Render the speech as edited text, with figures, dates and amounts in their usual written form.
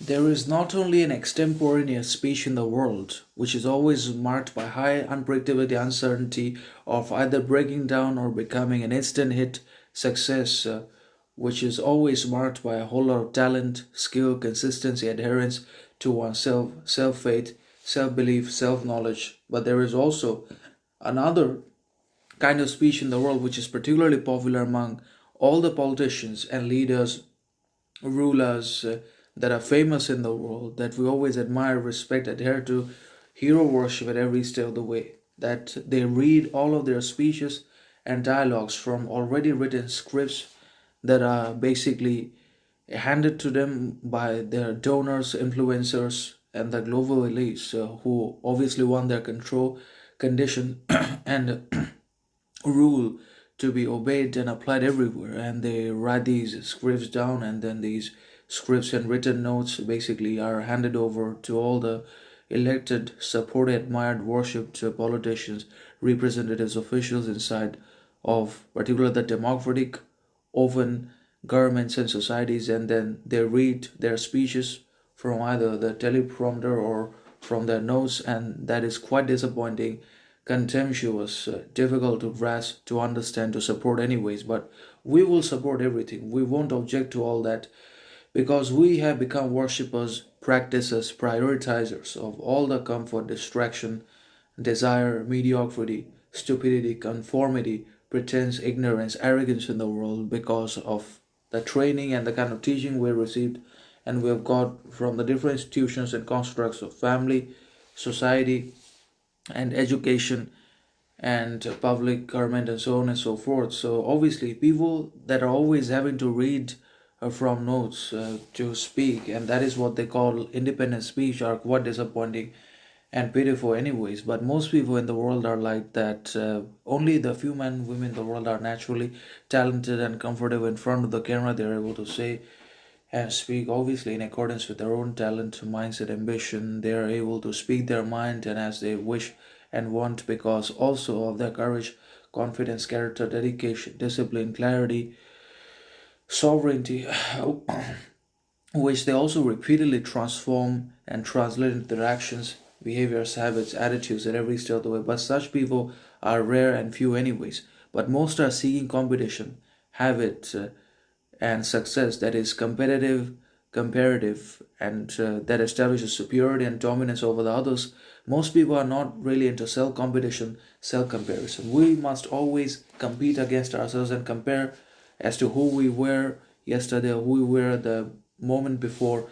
There is not only an extemporaneous speech in the world, which is always marked by high unpredictability, uncertainty of either breaking down or becoming an instant hit success, which is always marked by a whole lot of talent, skill, consistency, adherence to oneself, self faith, self belief, self knowledge. But there is also another kind of speech in the world which is particularly popular among all the politicians and leaders, rulers that are famous in the world, that we always admire, respect, adhere to, hero worship at every step of the way. That they read all of their speeches and dialogues from already written scripts that are basically handed to them by their donors, influencers, and the global elites who obviously want their control, condition, and rule to be obeyed and applied everywhere. And they write these scripts down, and then these scripts and written notes basically are handed over to all the elected, supported, admired, worshipped politicians, representatives, officials inside of particularly the democratic open governments and societies, and then they read their speeches from either the teleprompter or from their notes, and that is quite disappointing, contemptuous, difficult to grasp, to understand, to support anyways. But we will support everything. We won't object to all that because we have become worshippers, practices, prioritizers of all the comfort, distraction, desire, mediocrity, stupidity, conformity, pretense, ignorance, arrogance in the world because of the training and the kind of teaching we received and we have got from the different institutions and constructs of family, society, and education and public government and so on and so forth. So obviously people that are always having to read from notes to speak, and that is what they call independent speech, are quite disappointing and pitiful anyways. But most people in the world are like that. Only the few men and women in the world are naturally talented and comfortable in front of the camera. They're able to say and speak obviously in accordance with their own talent, mindset, ambition. They are able to speak their mind and as they wish and want because also of their courage, confidence, character, dedication, discipline, clarity, sovereignty, which they also repeatedly transform and translate into their actions, behaviors, habits, attitudes at every step of the way. But such people are rare and few, anyways. But most are seeking competition, habit, and success that is competitive, comparative, and that establishes superiority and dominance over the others. Most people are not really into self competition, self comparison. We must always compete against ourselves and compare as to who we were yesterday or who we were the moment before